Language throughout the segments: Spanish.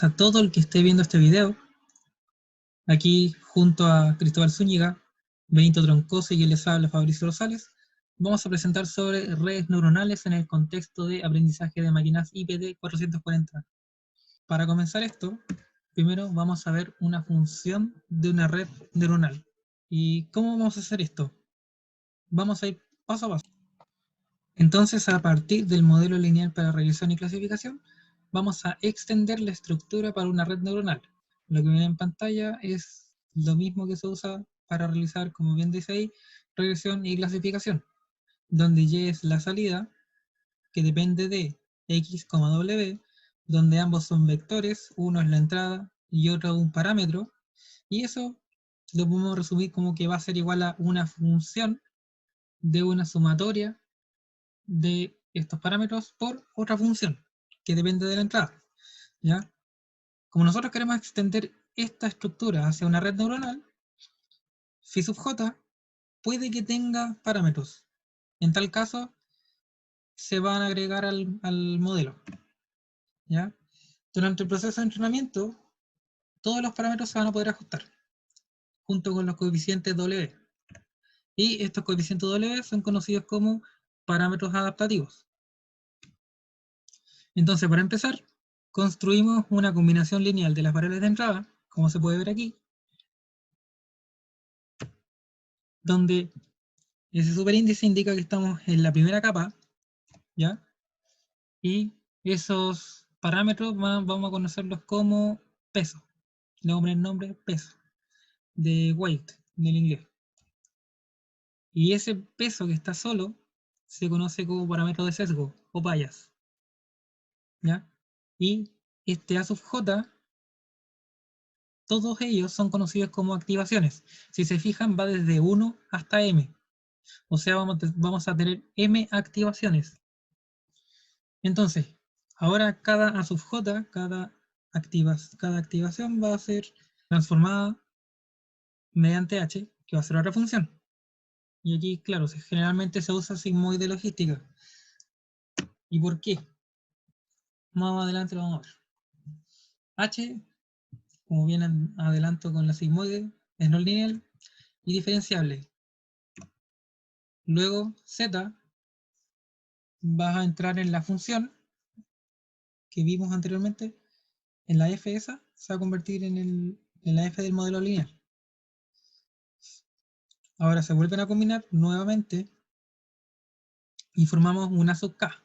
A todo el que esté viendo este video, aquí junto a Cristóbal Zúñiga, Benito Troncoso y quien les habla Fabricio Rosales, vamos a presentar sobre redes neuronales en el contexto de aprendizaje de máquinas IPD 440. Para comenzar esto, primero vamos a ver una función de una red neuronal. ¿Y cómo vamos a hacer esto? Vamos a ir paso a paso. Entonces, a partir del modelo lineal para regresión y clasificación, vamos a extender la estructura para una red neuronal. Lo que ven en pantalla es lo mismo que se usa para realizar, como bien dice ahí, regresión y clasificación, donde Y es la salida, que depende de X, W, donde ambos son vectores, uno es la entrada y otro un parámetro, y eso lo podemos resumir como que va a ser igual a una función de una sumatoria de estos parámetros por otra función que depende de la entrada, ¿ya? Como nosotros queremos extender esta estructura hacia una red neuronal, phi sub j puede que tenga parámetros. En tal caso, se van a agregar al modelo, ¿ya? Durante el proceso de entrenamiento, todos los parámetros se van a poder ajustar, junto con los coeficientes W. Y estos coeficientes W son conocidos como parámetros adaptativos. Entonces, para empezar, construimos una combinación lineal de las variables de entrada, como se puede ver aquí, donde ese superíndice indica que estamos en la primera capa, ¿ya? Y esos parámetros vamos a conocerlos como peso. Le vamos a poner el nombre peso, de weight, del inglés. Y ese peso que está solo se conoce como parámetro de sesgo o bias, ¿ya? Y este A sub j, todos ellos son conocidos como activaciones. Si se fijan, va desde 1 hasta m. O sea, vamos a tener m activaciones. Entonces, ahora cada A sub j, cada activación va a ser transformada mediante h, que va a ser otra función. Y aquí, claro, generalmente se usa sigmoide logística. ¿Y por qué? Más adelante lo vamos a ver. H, como bien adelanto con la sigmoide, es no lineal y diferenciable. Luego, z va a entrar en la función que vimos anteriormente, en la f esa, se va a convertir en la f del modelo lineal. Ahora se vuelven a combinar nuevamente y formamos una sub k,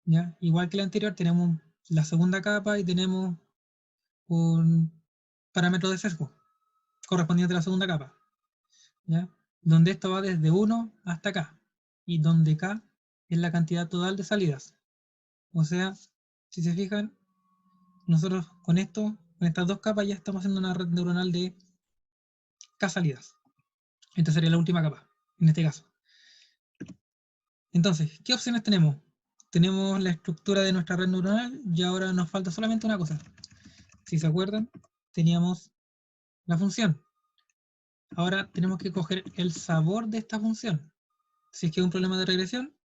¿ya? Igual que la anterior, tenemos la segunda capa y tenemos un parámetro de sesgo correspondiente a la segunda capa, ¿ya? Donde esto va desde 1 hasta k, y donde k es la cantidad total de salidas. O sea, si se fijan, nosotros con estas dos capas ya estamos haciendo una red neuronal de k salidas. Esta sería la última capa, en este caso. Entonces, ¿qué opciones tenemos? Tenemos la estructura de nuestra red neuronal y ahora nos falta solamente una cosa. Si se acuerdan, teníamos la función. Ahora tenemos que coger el sabor de esta función. Si es que es un problema de regresión,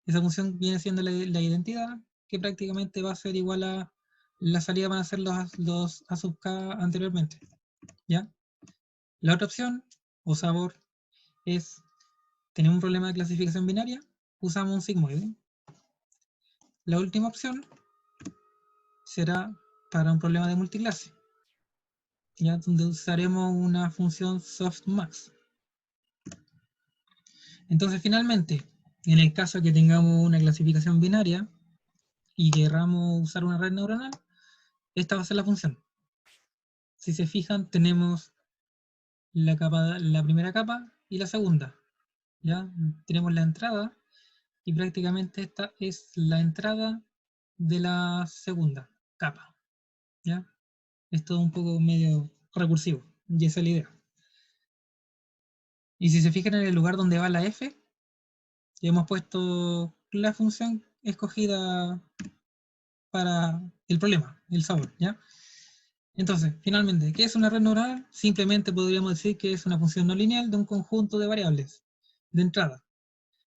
esa función viene siendo la identidad, que prácticamente va a ser igual a la salida van a ser los A sub k anteriormente, ¿ya? La otra opción, o sabor, es tener un problema de clasificación binaria, usamos un sigmoide. La última opción será para un problema de multiclase, ¿ya? Donde usaremos una función softmax. Entonces, finalmente, en el caso que tengamos una clasificación binaria y queramos usar una red neuronal, esta va a ser la función. Si se fijan, tenemos la primera capa y la segunda, ¿ya? Tenemos la entrada y prácticamente esta es la entrada de la segunda capa, ¿ya? Es todo un poco medio recursivo, y esa es la idea. Y si se fijan en el lugar donde va la f, hemos puesto la función escogida para el problema, el sabor, ¿ya? Entonces, finalmente, ¿qué es una red neuronal? Simplemente podríamos decir que es una función no lineal de un conjunto de variables de entrada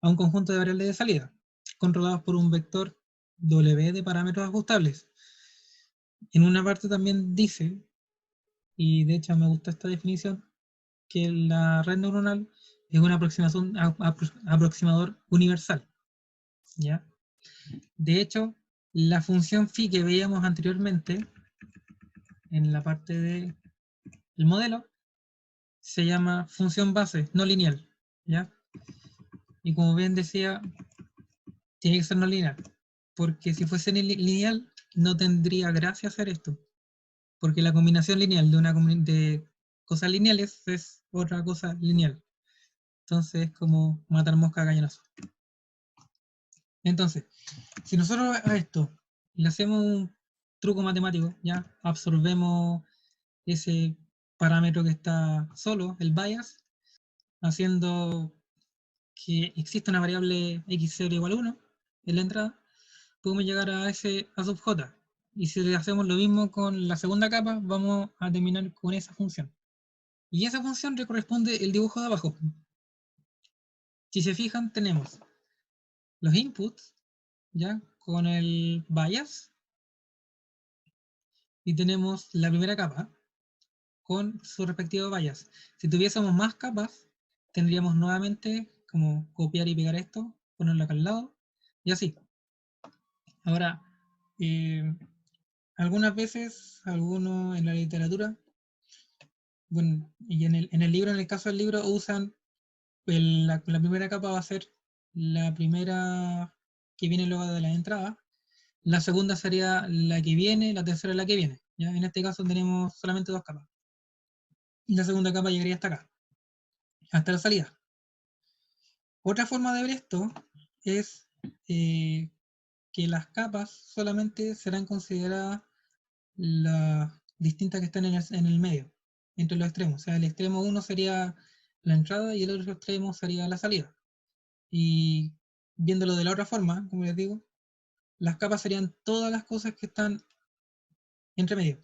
a un conjunto de variables de salida, controlados por un vector W de parámetros ajustables. en una parte también dice, y de hecho me gusta esta definición, que la red neuronal es un aproximador universal, ¿ya? De hecho, la función phi que veíamos anteriormente en la parte del modelo se llama función base, no lineal, ¿ya? Y como bien decía, tiene que ser no lineal, porque si fuese lineal no tendría gracia hacer esto, porque la combinación lineal de cosas lineales es otra cosa lineal. Entonces es como matar mosca a cañonazo. Entonces, si nosotros a esto le hacemos un truco matemático, ya absorbemos ese parámetro que está solo, el bias, haciendo que exista una variable x0 igual a 1 en la entrada, podemos llegar a ese a sub j. Y si le hacemos lo mismo con la segunda capa, vamos a terminar con esa función. Y esa función le corresponde el dibujo de abajo. Si se fijan, tenemos los inputs, ¿ya? Con el bias, y tenemos la primera capa con su respectivo bias. Si tuviésemos más capas, tendríamos nuevamente como copiar y pegar esto, ponerlo acá al lado, y así. Ahora, algunas veces, algunos en la literatura, bueno, y en el libro, en el caso del libro, usan la primera capa va a ser la primera que viene luego de la entrada, la segunda sería la que viene, la tercera es la que viene. ¿Ya? En este caso tenemos solamente dos capas. Y la segunda capa llegaría hasta acá, hasta la salida. Otra forma de ver esto es que las capas solamente serán consideradas las distintas que están en el medio, entre los extremos. O sea, el extremo 1 sería la entrada y el otro extremo sería la salida. Y viéndolo de la otra forma, como les digo, las capas serían todas las cosas que están entre medio.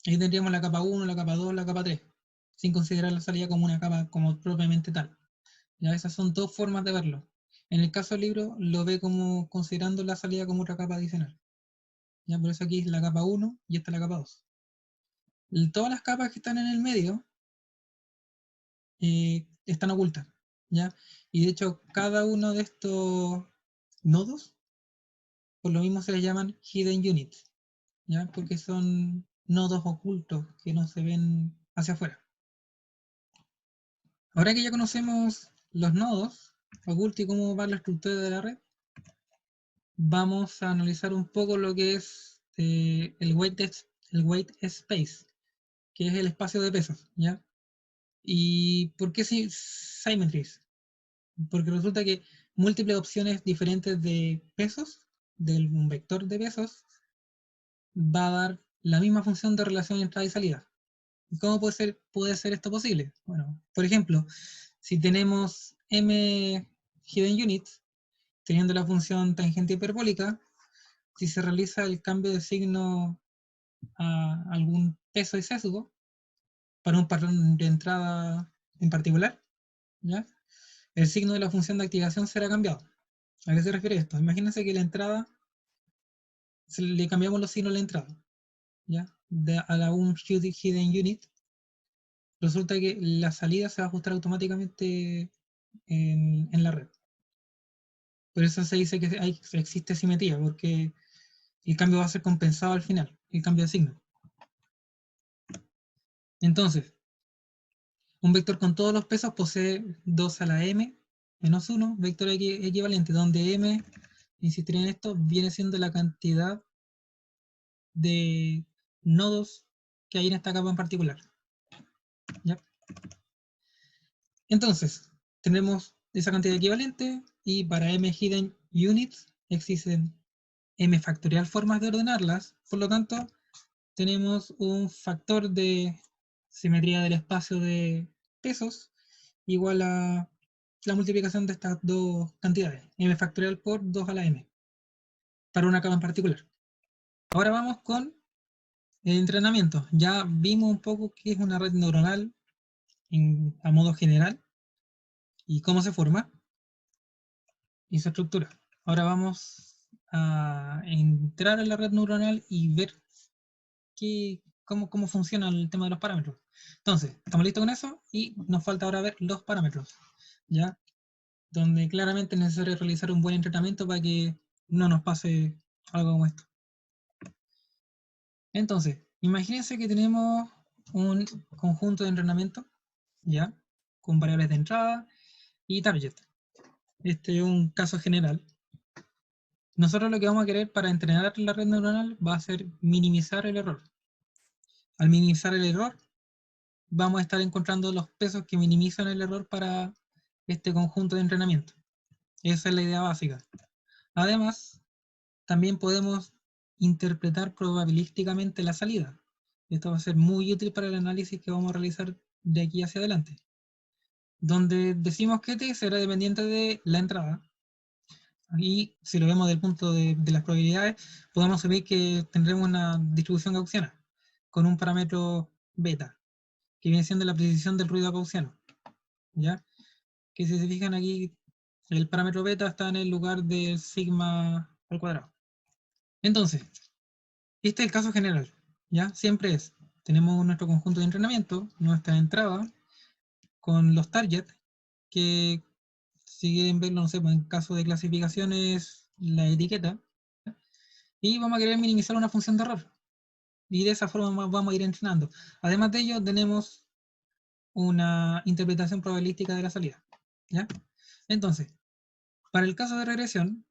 Ahí tendríamos la capa 1, la capa 2, la capa 3, sin considerar la salida como una capa como propiamente tal. Ya esas son dos formas de verlo. En el caso del libro lo ve como considerando la salida como otra capa adicional. Ya por eso aquí es la capa 1 y esta es la capa 2. Y todas las capas que están en el medio están ocultas. ¿Ya? Y de hecho cada uno de estos nodos, por lo mismo se les llaman hidden units. ¿Ya? Porque son nodos ocultos que no se ven hacia afuera. Ahora que ya conocemos los nodos ocultos y cómo va la estructura de la red, vamos a analizar un poco lo que es el weight space, que es el espacio de pesos, ¿ya? ¿Y por qué symmetries? Porque resulta que múltiples opciones diferentes de pesos, de un vector de pesos, va a dar la misma función de relación entrada y salida. ¿Cómo puede ser esto posible? Bueno, por ejemplo, si tenemos m hidden units, teniendo la función tangente hiperbólica, si se realiza el cambio de signo a algún peso y sesgo para un patrón de entrada en particular, ¿ya? El signo de la función de activación será cambiado. ¿A qué se refiere esto? Imagínense que la entrada, le cambiamos los signos a la entrada, ¿ya? A la un hidden unit, resulta que la salida se va a ajustar automáticamente en la red. Por eso se dice que existe simetría, porque el cambio va a ser compensado al final, el cambio de signo. Entonces, un vector con todos los pesos posee 2 a la m menos 1, vector equivalente, donde m, insistiré en esto, viene siendo la cantidad de nodos que hay en esta capa en particular. ¿Ya? Entonces, tenemos esa cantidad equivalente y para m hidden units existen m factorial formas de ordenarlas, por lo tanto, tenemos un factor de simetría del espacio de pesos igual a la multiplicación de estas dos cantidades, m factorial por 2 a la m, para una capa en particular. Ahora vamos con el entrenamiento. Ya vimos un poco qué es una red neuronal a modo general y cómo se forma y su estructura. Ahora vamos a entrar en la red neuronal y ver cómo funciona el tema de los parámetros. Entonces, estamos listos con eso y nos falta ahora ver los parámetros, ¿ya? Donde claramente es necesario realizar un buen entrenamiento para que no nos pase algo como esto. Entonces, imagínense que tenemos un conjunto de entrenamiento, ¿ya? Con variables de entrada y target. Este es un caso general. Nosotros lo que vamos a querer para entrenar la red neuronal va a ser minimizar el error. Al minimizar el error, vamos a estar encontrando los pesos que minimizan el error para este conjunto de entrenamiento. Esa es la idea básica. Además, también podemos interpretar probabilísticamente la salida. Esto va a ser muy útil para el análisis que vamos a realizar de aquí hacia adelante. Donde decimos que t será dependiente de la entrada. Y si lo vemos desde el punto de las probabilidades, podemos asumir que tendremos una distribución gaussiana con un parámetro beta, que viene siendo la precisión del ruido gaussiano. ¿Ya? Que si se fijan aquí, el parámetro beta está en el lugar del sigma al cuadrado. Entonces, este es el caso general, ¿ya? Siempre es, tenemos nuestro conjunto de entrenamiento, nuestra entrada, con los targets, que si quieren verlo, no sé, pues en caso de clasificación es la etiqueta, y vamos a querer minimizar una función de error. Y de esa forma vamos a ir entrenando. Además de ello, tenemos una interpretación probabilística de la salida, ¿ya? Entonces, para el caso de regresión,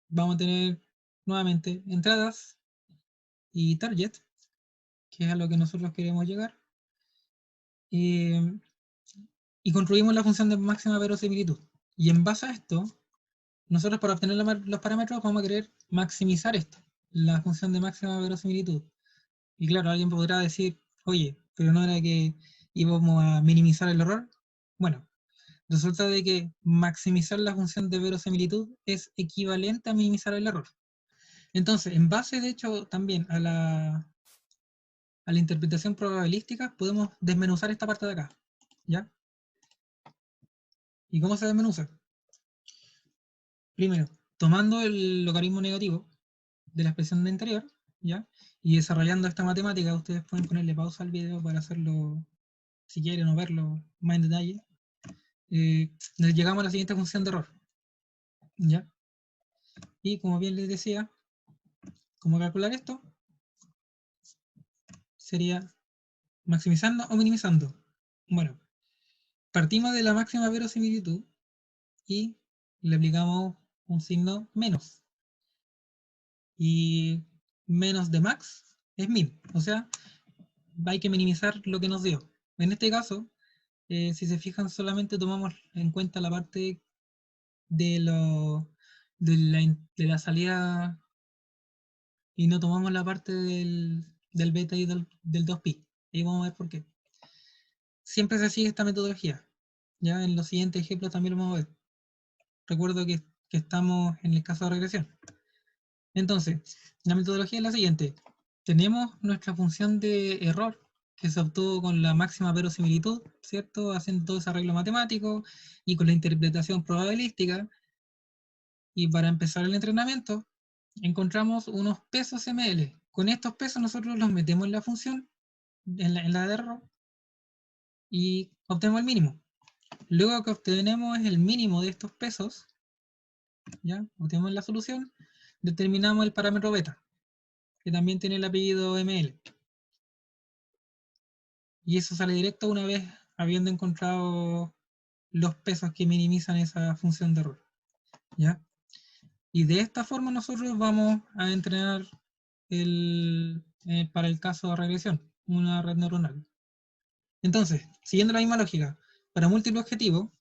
vamos a tener nuevamente entradas y target, que es a lo que nosotros queremos llegar, y construimos la función de máxima verosimilitud. Y en base a esto, nosotros para obtener los parámetros vamos a querer maximizar esto, la función de máxima verosimilitud. Y claro, alguien podrá decir, oye, pero no era que íbamos a minimizar el error. Bueno, resulta de que maximizar la función de verosimilitud es equivalente a minimizar el error. Entonces, en base, de hecho, también a la interpretación probabilística, podemos desmenuzar esta parte de acá, ¿ya? ¿Y cómo se desmenuza? Primero, tomando el logaritmo negativo de la expresión de anterior, ¿ya? Y desarrollando esta matemática, ustedes pueden ponerle pausa al video para hacerlo, si quieren, o verlo más en detalle. Llegamos a la siguiente función de error, ¿ya? Y como bien les decía, ¿cómo calcular esto? Sería maximizando o minimizando. Bueno, partimos de la máxima verosimilitud y le aplicamos un signo menos. Y menos de max es min. O sea, hay que minimizar lo que nos dio. En este caso, si se fijan, solamente tomamos en cuenta la parte de, de la salida y no tomamos la parte del beta y del 2pi. Y vamos a ver por qué. Siempre se sigue esta metodología. Ya en los siguientes ejemplos también lo vamos a ver. Recuerdo que estamos en el caso de regresión. Entonces, la metodología es la siguiente. Tenemos nuestra función de error que se obtuvo con la máxima verosimilitud, ¿cierto? Haciendo todo ese arreglo matemático y con la interpretación probabilística. Y para empezar el entrenamiento, encontramos unos pesos ML. Con estos pesos nosotros los metemos en la función, en la de error, y obtenemos el mínimo. Luego que obtenemos el mínimo de estos pesos, ¿ya? Obtenemos la solución, determinamos el parámetro beta, que también tiene el apellido ML. Y eso sale directo una vez habiendo encontrado los pesos que minimizan esa función de error, ¿ya? Y de esta forma nosotros vamos a entrenar para el caso de regresión, una red neuronal. Entonces, siguiendo la misma lógica, para múltiple objetivo,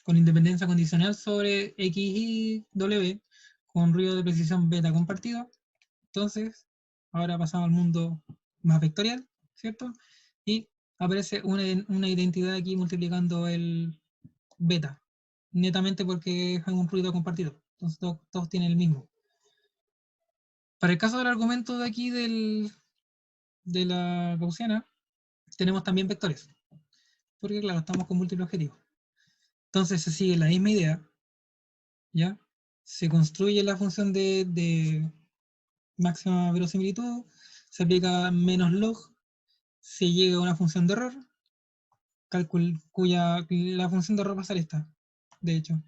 con independencia condicional sobre X y W, con ruido de precisión beta compartido, entonces, ahora pasamos al mundo más vectorial, ¿cierto? Y aparece una identidad aquí multiplicando el beta, netamente porque es un ruido compartido. Entonces todos tienen el mismo. Para el caso del argumento de aquí de la gaussiana, tenemos también vectores, porque claro, estamos con múltiples objetivos. Entonces se sigue la misma idea, ¿ya? Se construye la función de máxima verosimilitud, se aplica menos log, se llega a una función de error, cuya la función de error va a ser esta, de hecho,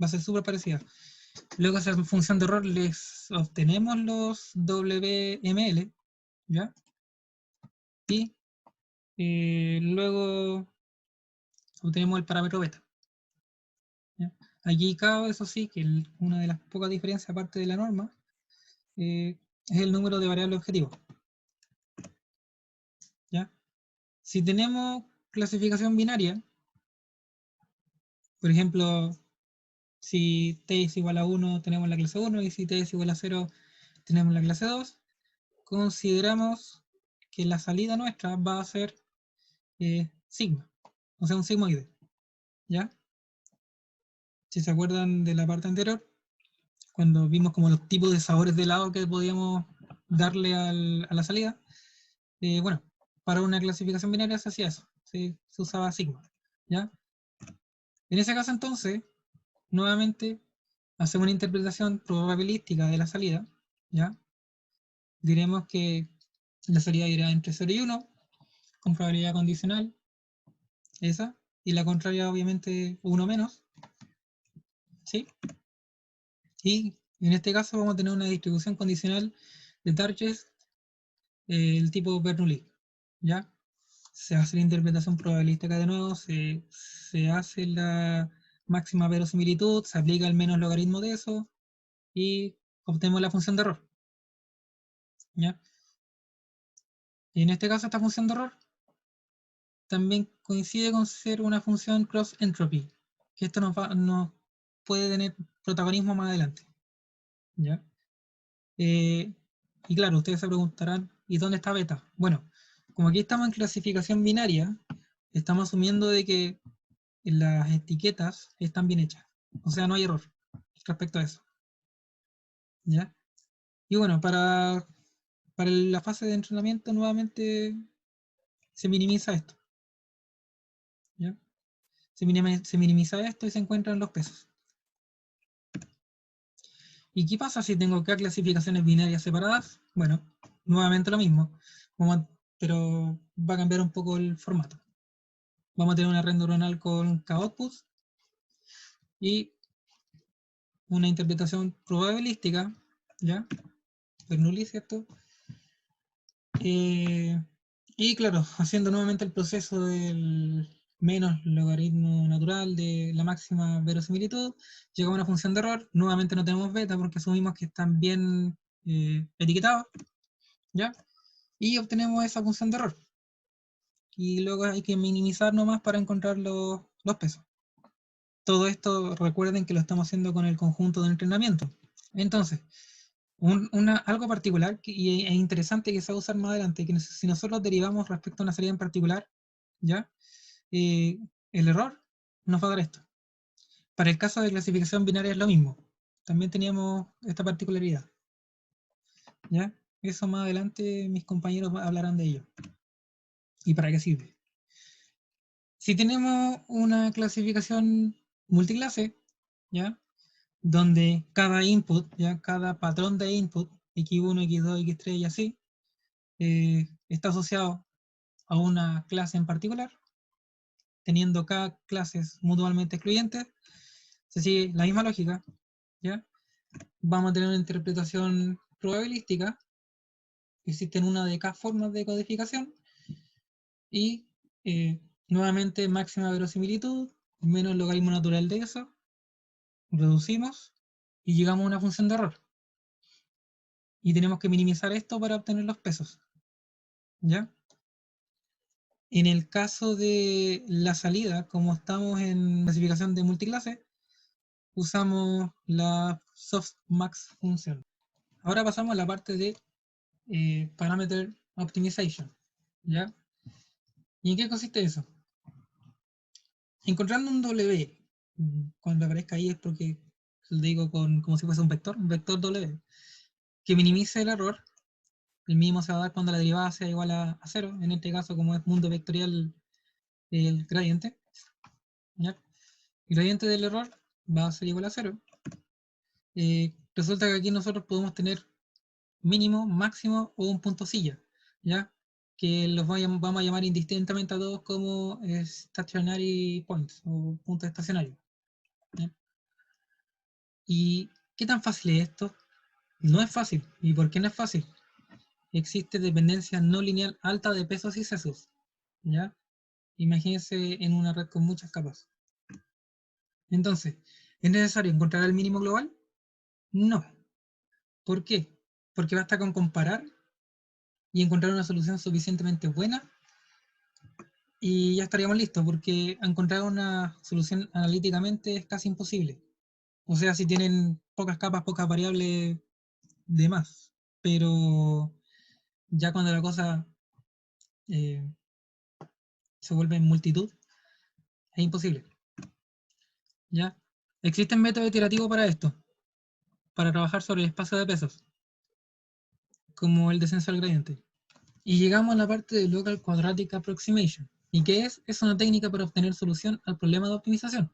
va a ser súper parecida. Luego a esa función de error les obtenemos los WML, ¿ya? Y luego obtenemos el parámetro beta, ¿ya? Aquí cabe, eso sí, que una de las pocas diferencias aparte de la norma es el número de variables objetivos, ¿ya? Si tenemos clasificación binaria, por ejemplo, si t es igual a 1 tenemos la clase 1 y si t es igual a 0 tenemos la clase 2, consideramos que la salida nuestra va a ser sigma, o sea, un sigmoide, ¿ya? Si se acuerdan de la parte anterior, cuando vimos como los tipos de sabores de helado que podíamos darle a la salida, bueno, para una clasificación binaria se hacía eso, se usaba sigma, ¿ya? En ese caso entonces, nuevamente, hacemos una interpretación probabilística de la salida, ¿ya? Diremos que la salida irá entre 0 y 1, con probabilidad condicional, esa, y la contraria obviamente 1 menos, ¿sí? Y en este caso vamos a tener una distribución condicional de Targes el tipo Bernoulli, ¿ya? Se hace la interpretación probabilística de nuevo, se hace la máxima verosimilitud, se aplica el menos logaritmo de eso y obtenemos la función de error, ¿ya? Y en este caso esta función de error también coincide con ser una función cross entropy, que esto nos puede tener protagonismo más adelante, ¿ya? Y claro, ustedes se preguntarán, ¿y dónde está beta? Bueno, como aquí estamos en clasificación binaria, estamos asumiendo de que las etiquetas están bien hechas. O sea, no hay error respecto a eso, ¿ya? Y bueno, para la fase de entrenamiento nuevamente se minimiza esto, ¿ya? Se minimiza esto y se encuentran los pesos. ¿Y qué pasa si tengo acá clasificaciones binarias separadas? Bueno, nuevamente lo mismo, pero va a cambiar un poco el formato. Vamos a tener una red neuronal con k-outputs y una interpretación probabilística, ¿ya? Bernoulli, ¿cierto? Y claro, haciendo nuevamente el proceso del menos logaritmo natural de la máxima verosimilitud, llegamos a una función de error. Nuevamente no tenemos beta porque asumimos que están bien etiquetados, ¿ya? Y obtenemos esa función de error. Y luego hay que minimizar nomás para encontrar los pesos. Todo esto recuerden que lo estamos haciendo con el conjunto de entrenamiento. Entonces, algo particular e interesante que se va a usar más adelante, que si nosotros derivamos respecto a una salida en particular, ¿ya? El error nos va a dar esto. Para el caso de clasificación binaria es lo mismo. También teníamos esta particularidad, ¿ya? Eso más adelante mis compañeros hablarán de ello. ¿Y para qué sirve? Si tenemos una clasificación multiclase, ¿ya? Donde cada input, ¿ya? Cada patrón de input, x1, x2, x3 y así, está asociado a una clase en particular, teniendo cada clases mutuamente excluyentes, se sigue la misma lógica, ¿ya? Vamos a tener una interpretación probabilística, existen una de cada formas de codificación, y nuevamente máxima verosimilitud, menos logaritmo natural de eso, reducimos y llegamos a una función de error. Y tenemos que minimizar esto para obtener los pesos, ¿ya? En el caso de la salida, como estamos en clasificación de multiclase, usamos la softmax función. Ahora pasamos a la parte de parameter optimization, ¿ya? ¿Y en qué consiste eso? Encontrando un W, cuando aparezca ahí es porque lo digo como si fuese un vector W, que minimice el error. El mínimo se va a dar cuando la derivada sea igual a 0, en este caso como es mundo vectorial el gradiente, ¿ya? El gradiente del error va a ser igual a 0. Resulta que aquí nosotros podemos tener mínimo, máximo o un punto silla, ¿ya? Que los vamos a llamar indistintamente a todos como stationary points o puntos estacionarios. ¿Ya? ¿Y qué tan fácil es esto? No es fácil. ¿Y por qué no es fácil? Existe dependencia no lineal alta de pesos y sesgos, ¿ya? Imagínense en una red con muchas capas. Entonces, ¿es necesario encontrar el mínimo global? No. ¿Por qué? Porque basta con comparar y encontrar una solución suficientemente buena y ya estaríamos listos, porque encontrar una solución analíticamente es casi imposible. O sea, si tienen pocas capas, pocas variables de más. Pero ya cuando la cosa eh, se vuelve en multitud, es imposible. ¿Ya? Existen métodos iterativos para esto, para trabajar sobre el espacio de pesos, como el descenso del gradiente. Y llegamos a la parte de Local Quadratic Approximation. ¿Y qué es? Es una técnica para obtener solución al problema de optimización,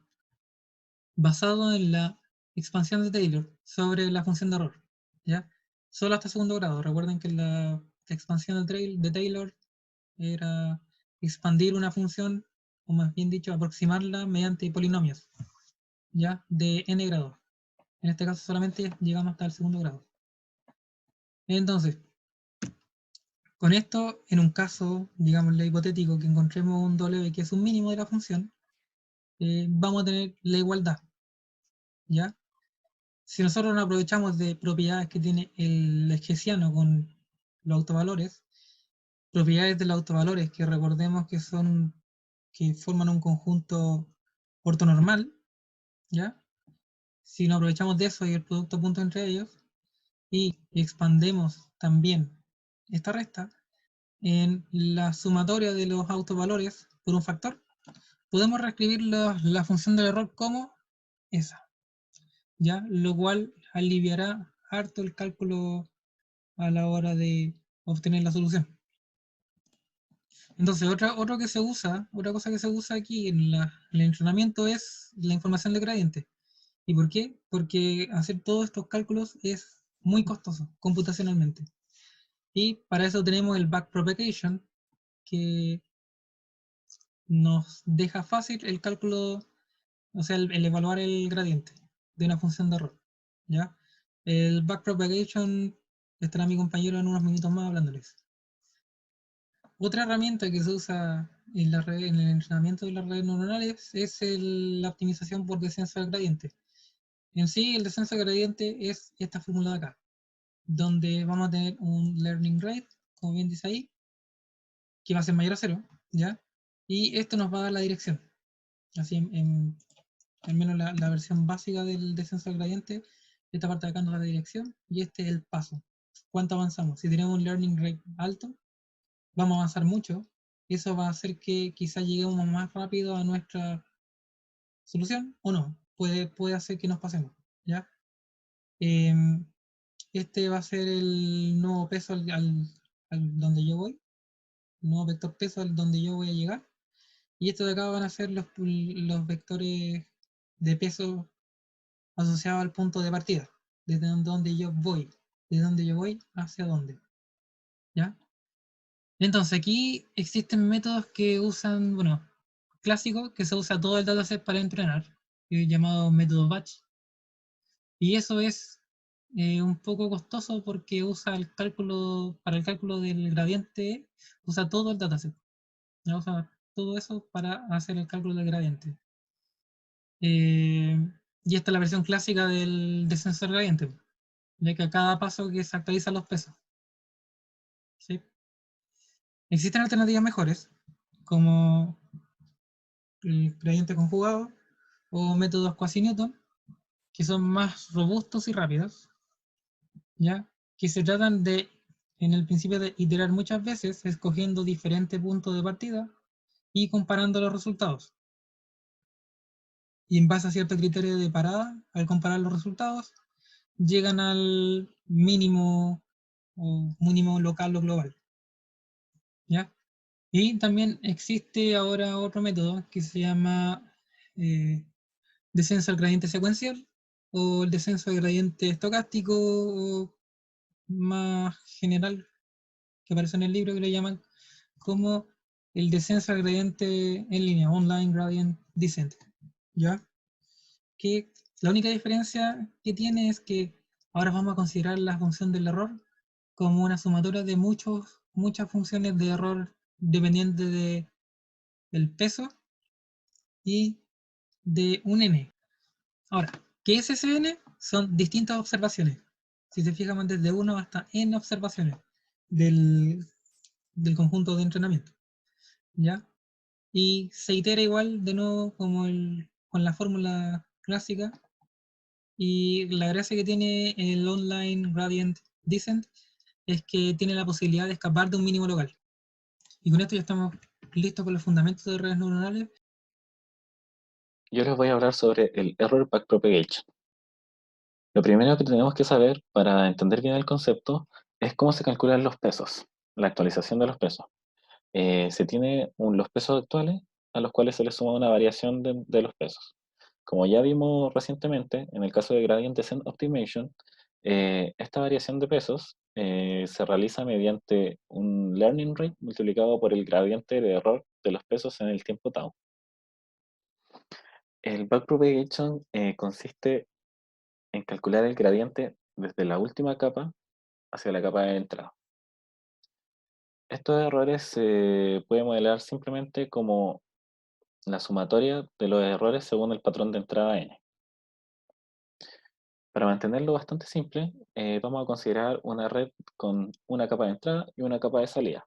basado en la expansión de Taylor sobre la función de error. ¿Ya? Solo hasta segundo grado. Recuerden que la expansión de Taylor era expandir una función, o más bien dicho, aproximarla mediante polinomios, ¿ya? De n grados. En este caso solamente llegamos hasta el segundo grado. Entonces, con esto, en un caso, digámosle hipotético, que encontremos un W que es un mínimo de la función, vamos a tener la igualdad, ¿ya? Si nosotros nos aprovechamos de propiedades que tiene el hessiano con los autovalores, propiedades de los autovalores que recordemos que forman un conjunto ortonormal, ¿ya? Si nos aprovechamos de eso y el producto punto entre ellos, y expandemos también esta resta en la sumatoria de los autovalores por un factor, podemos reescribir la función del error como esa, ¿ya? Lo cual aliviará harto el cálculo a la hora de obtener la solución. Entonces, otra cosa que se usa aquí en el entrenamiento es la información de gradiente. ¿Y por qué? Porque hacer todos estos cálculos es muy costoso computacionalmente. Y para eso tenemos el backpropagation, que nos deja fácil el cálculo, o sea, el evaluar el gradiente de una función de error. ¿Ya? El backpropagation estará mi compañero en unos minutos más hablándoles. Otra herramienta que se usa en el entrenamiento de las redes neuronales es la optimización por descenso del gradiente. En sí, el descenso del gradiente es esta fórmula de acá, donde vamos a tener un learning rate, como bien dice ahí, que va a ser mayor a 0, ¿ya? Y esto nos va a dar la dirección. Así, al menos la versión básica del descenso del gradiente, esta parte de acá nos da la dirección, y este es el paso. ¿Cuánto avanzamos? Si tenemos un learning rate alto, vamos a avanzar mucho. Eso va a hacer que quizás lleguemos más rápido a nuestra solución, o no. Puede hacer que nos pasemos, ¿ya? Este va a ser el nuevo peso al donde yo voy, el nuevo vector peso al donde yo voy a llegar. Y estos de acá van a ser los vectores de peso asociados al punto de partida, desde donde yo voy, de donde yo voy hacia dónde. ¿Ya? Entonces aquí existen métodos que usan, bueno, clásicos, que se usa todo el dataset para entrenar, llamado método batch. Y eso es un poco costoso porque usa el cálculo, para el cálculo del gradiente, usa todo el dataset. Ya usa todo eso para hacer el cálculo del gradiente. Y esta es la versión clásica del descenso del gradiente, ya que a cada paso que se actualizan los pesos. ¿Sí? Existen alternativas mejores, como el gradiente conjugado o métodos quasi-Newton, que son más robustos y rápidos, ¿ya? Que se tratan de, en el principio, de iterar muchas veces, escogiendo diferentes puntos de partida y comparando los resultados. Y en base a cierto criterio de parada, al comparar los resultados, llegan al mínimo o mínimo local o global. ¿Ya? Y también existe ahora otro método que se llama eh, descenso al gradiente secuencial o el descenso al gradiente estocástico, o más general que aparece en el libro, que le llaman como el descenso al gradiente en línea, online gradient descent, ¿ya? Que la única diferencia que tiene es que ahora vamos a considerar la función del error como una sumatoria de muchas funciones de error dependiente del peso y de un n. Ahora, ¿qué es ese n? Son distintas observaciones. Si se fijan, desde 1 hasta n observaciones del, del conjunto de entrenamiento, ¿ya? Y se itera igual de nuevo como con la fórmula clásica. Y la gracia que tiene el online gradient descent es que tiene la posibilidad de escapar de un mínimo local. Y con esto ya estamos listos con los fundamentos de redes neuronales. Yo les voy a hablar sobre el Error Backpropagation. Lo primero que tenemos que saber para entender bien el concepto es cómo se calculan los pesos, la actualización de los pesos. Se tiene los pesos actuales a los cuales se le suma una variación de los pesos. Como ya vimos recientemente, en el caso de Gradient Descent Optimization, esta variación de pesos se realiza mediante un learning rate multiplicado por el gradiente de error de los pesos en el tiempo tau. El backpropagation consiste en calcular el gradiente desde la última capa hacia la capa de entrada. Estos errores se pueden modelar simplemente como la sumatoria de los errores según el patrón de entrada n. Para mantenerlo bastante simple, vamos a considerar una red con una capa de entrada y una capa de salida.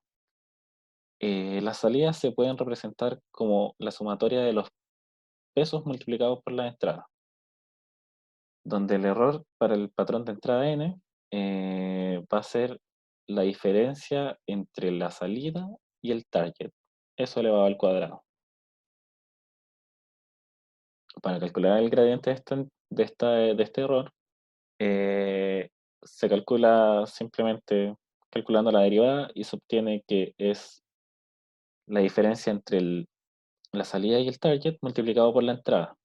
Las salidas se pueden representar como la sumatoria de los pesos multiplicados por la entrada, donde el error para el patrón de entrada n va a ser la diferencia entre la salida y el target, eso elevado al cuadrado. Para calcular el gradiente de este error, eh, se calcula simplemente calculando la derivada y se obtiene que es la diferencia entre la salida y el target multiplicado por la entrada.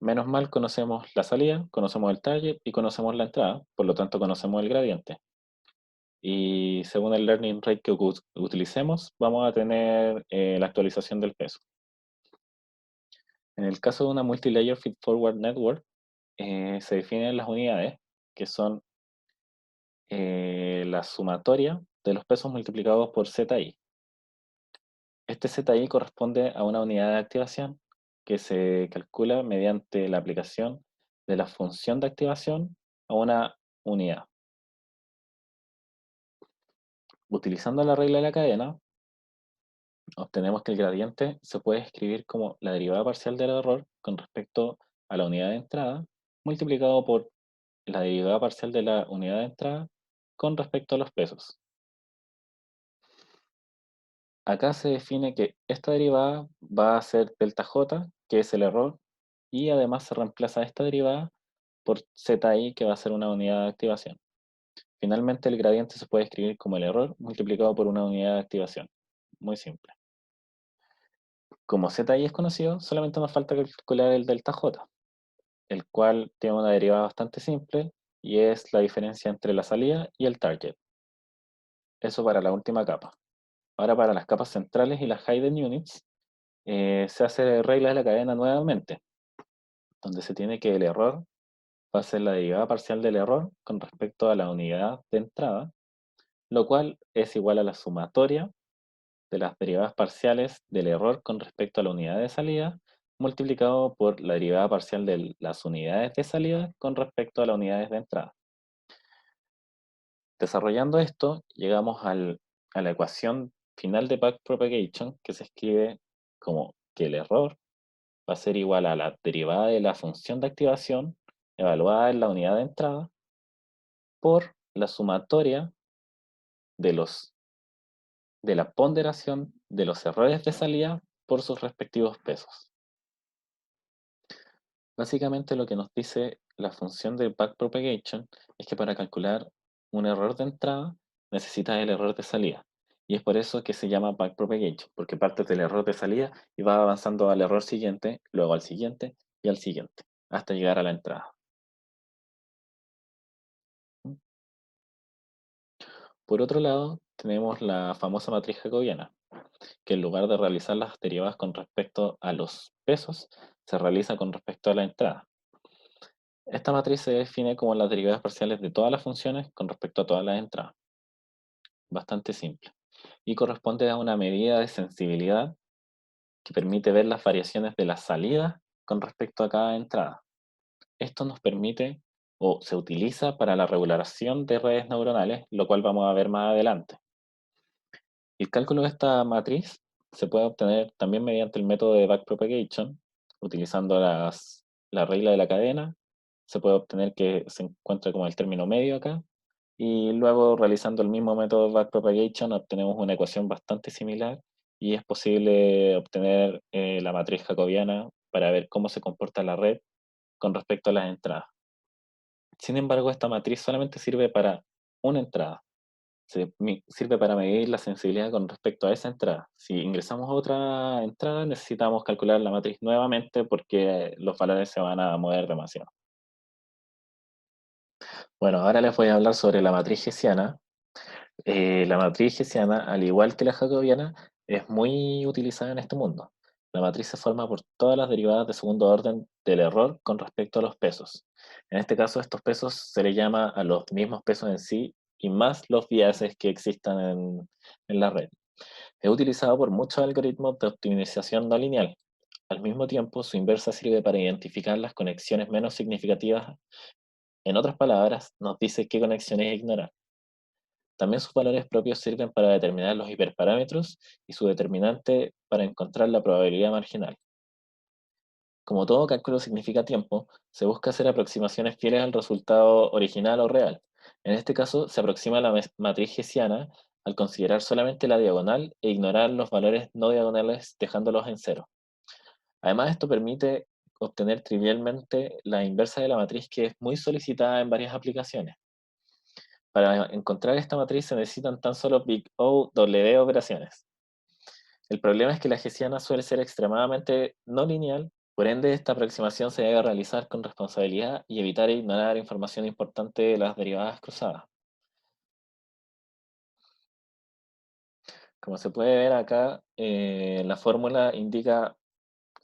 Menos mal conocemos la salida, conocemos el target y conocemos la entrada, por lo tanto conocemos el gradiente. Y según el learning rate que utilicemos, vamos a tener la actualización del peso. En el caso de una multilayer feed-forward network, se definen las unidades, que son la sumatoria de los pesos multiplicados por ZI. Este ZI corresponde a una unidad de activación que se calcula mediante la aplicación de la función de activación a una unidad. Utilizando la regla de la cadena, obtenemos que el gradiente se puede escribir como la derivada parcial del error con respecto a la unidad de entrada multiplicado por la derivada parcial de la unidad de entrada con respecto a los pesos. Acá se define que esta derivada va a ser delta J, que es el error, y además se reemplaza esta derivada por ZI, que va a ser una unidad de activación. Finalmente, el gradiente se puede escribir como el error multiplicado por una unidad de activación. Muy simple. Como ZI es conocido, solamente nos falta calcular el delta J, el cual tiene una derivada bastante simple y es la diferencia entre la salida y el target. Eso para la última capa. Ahora para las capas centrales y las hidden units, se hace regla de la cadena nuevamente, donde se tiene que el error va a ser la derivada parcial del error con respecto a la unidad de entrada, lo cual es igual a la sumatoria de las derivadas parciales del error con respecto a la unidad de salida, multiplicado por la derivada parcial de las unidades de salida con respecto a las unidades de entrada. Desarrollando esto, llegamos a la ecuación final de backpropagation, que se escribe como que el error va a ser igual a la derivada de la función de activación evaluada en la unidad de entrada por la sumatoria de la ponderación de los errores de salida por sus respectivos pesos. Básicamente lo que nos dice la función de backpropagation es que para calcular un error de entrada necesitas el error de salida. Y es por eso que se llama backpropagation, porque partes del error de salida y vas avanzando al error siguiente, luego al siguiente y al siguiente, hasta llegar a la entrada. Por otro lado, tenemos la famosa matriz jacobiana, que en lugar de realizar las derivadas con respecto a los pesos, se realiza con respecto a la entrada. Esta matriz se define como las derivadas parciales de todas las funciones con respecto a todas las entradas. Bastante simple. Y corresponde a una medida de sensibilidad que permite ver las variaciones de la salida con respecto a cada entrada. Esto nos permite o se utiliza para la regulación de redes neuronales, lo cual vamos a ver más adelante. El cálculo de esta matriz se puede obtener también mediante el método de backpropagation, utilizando la regla de la cadena. Se puede obtener que se encuentra como el término medio acá, y luego realizando el mismo método de backpropagation obtenemos una ecuación bastante similar y es posible obtener la matriz jacobiana para ver cómo se comporta la red con respecto a las entradas. Sin embargo, esta matriz solamente sirve para una entrada. Sirve para medir la sensibilidad con respecto a esa entrada. Si ingresamos otra entrada, necesitamos calcular la matriz nuevamente porque los valores se van a mover demasiado. Bueno, ahora les voy a hablar sobre la matriz hessiana. La matriz hessiana, al igual que la jacobiana, es muy utilizada en este mundo. La matriz se forma por todas las derivadas de segundo orden del error con respecto a los pesos. En este caso, estos pesos se le llama a los mismos pesos en sí y más los biases que existan en la red. Es utilizado por muchos algoritmos de optimización no lineal. Al mismo tiempo, su inversa sirve para identificar las conexiones menos significativas. En otras palabras, nos dice qué conexiones ignorar. También sus valores propios sirven para determinar los hiperparámetros y su determinante para encontrar la probabilidad marginal. Como todo cálculo significa tiempo, se busca hacer aproximaciones fieles al resultado original o real. En este caso, se aproxima la matriz hessiana al considerar solamente la diagonal e ignorar los valores no diagonales dejándolos en cero. Además, esto permite obtener trivialmente la inversa de la matriz, que es muy solicitada en varias aplicaciones. Para encontrar esta matriz se necesitan tan solo big O, W operaciones. El problema es que la hessiana suele ser extremadamente no lineal, por ende esta aproximación se debe realizar con responsabilidad y evitar ignorar información importante de las derivadas cruzadas. Como se puede ver acá, la fórmula indica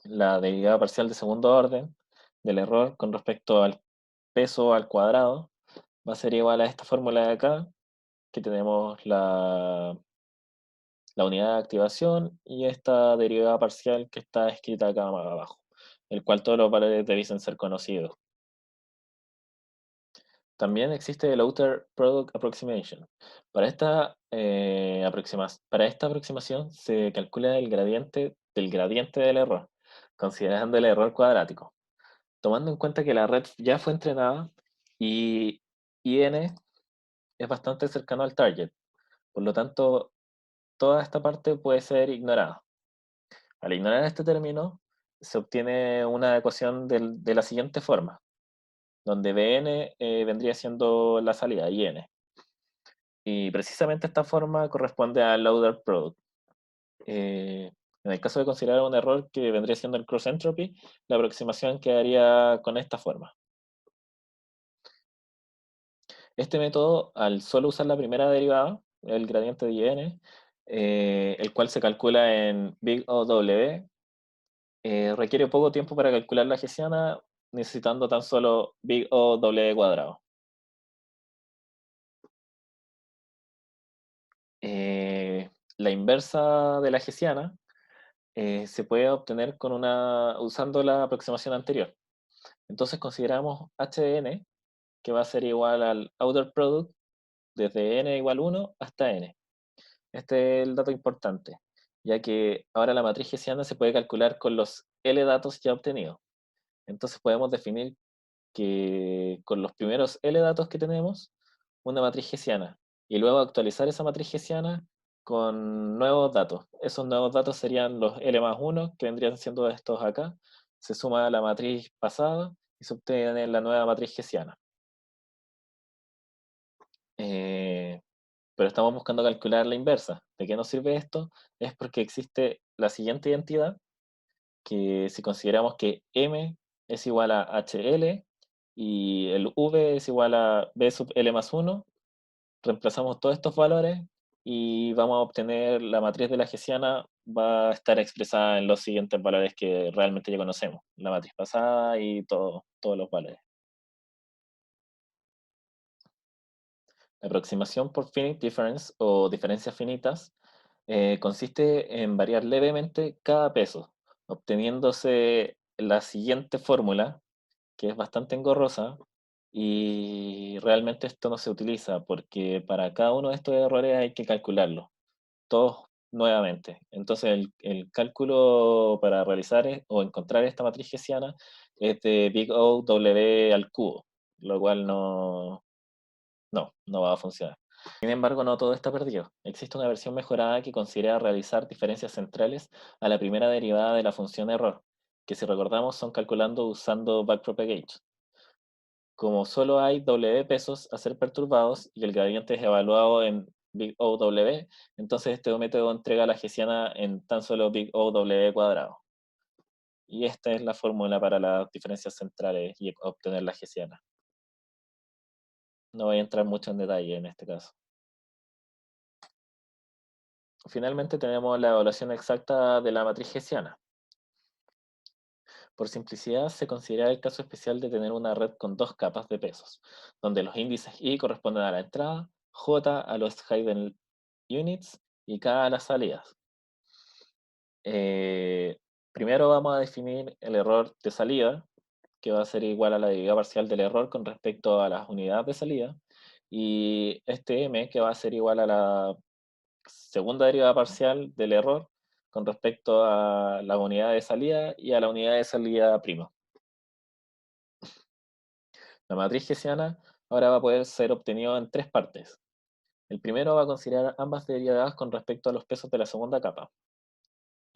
la derivada parcial de segundo orden del error con respecto al peso al cuadrado. Va a ser igual a esta fórmula de acá, que tenemos la unidad de activación y esta derivada parcial que está escrita acá más abajo, el cual todos los valores debiesen ser conocidos. También existe el Outer Product Approximation. Para esta aproximación se calcula el gradiente del error, considerando el error cuadrático, tomando en cuenta que la red ya fue entrenada y IN es bastante cercano al target. Por lo tanto, toda esta parte puede ser ignorada. Al ignorar este término, se obtiene una ecuación de la siguiente forma, donde Bn vendría siendo la salida, In. Y precisamente esta forma corresponde al loader product. En el caso de considerar un error que vendría siendo el cross entropy, la aproximación quedaría con esta forma. Este método, al solo usar la primera derivada, el gradiente de IN, el cual se calcula en big O W, requiere poco tiempo para calcular la hessiana, necesitando tan solo big O W cuadrado. La inversa de la hessiana se puede obtener usando la aproximación anterior. Entonces consideramos Hn, que va a ser igual al outer product desde n igual 1 hasta n. Este es el dato importante, ya que ahora la matriz hessiana se puede calcular con los L datos ya obtenidos. Entonces podemos definir que con los primeros L datos que tenemos, una matriz hessiana, y luego actualizar esa matriz hessiana con nuevos datos. Esos nuevos datos serían los L más 1, que vendrían siendo estos acá, se suma a la matriz pasada y se obtiene la nueva matriz hessiana. Pero estamos buscando calcular la inversa. ¿De qué nos sirve esto? Es porque existe la siguiente identidad, que si consideramos que M es igual a HL y el V es igual a B sub L más 1, reemplazamos todos estos valores y vamos a obtener la matriz de la hessiana, va a estar expresada en los siguientes valores que realmente ya conocemos, la matriz pasada y todos los valores. La aproximación por finite difference o diferencias finitas consiste en variar levemente cada peso, obteniéndose la siguiente fórmula, que es bastante engorrosa, y realmente esto no se utiliza porque para cada uno de estos errores hay que calcularlo, todos nuevamente. Entonces el cálculo para realizar o encontrar esta matriz hessiana es de big O W al cubo, lo cual no va a funcionar. Sin embargo, no todo está perdido. Existe una versión mejorada que considera realizar diferencias centrales a la primera derivada de la función error, que si recordamos son calculando usando backpropagate. Como solo hay W pesos a ser perturbados y el gradiente es evaluado en big O W, entonces este método entrega la hessiana en tan solo big O W cuadrado. Y esta es la fórmula para las diferencias centrales y obtener la hessiana. No voy a entrar mucho en detalle en este caso. Finalmente tenemos la evaluación exacta de la matriz hessiana. Por simplicidad, se considera el caso especial de tener una red con dos capas de pesos, donde los índices I corresponden a la entrada, J a los hidden units y K a las salidas. Primero vamos a definir el error de salida, que va a ser igual a la derivada parcial del error con respecto a las unidades de salida, y este M, que va a ser igual a la segunda derivada parcial del error con respecto a la unidad de salida y a la unidad de salida prima. La matriz hessiana ahora va a poder ser obtenida en tres partes. El primero va a considerar ambas derivadas con respecto a los pesos de la segunda capa.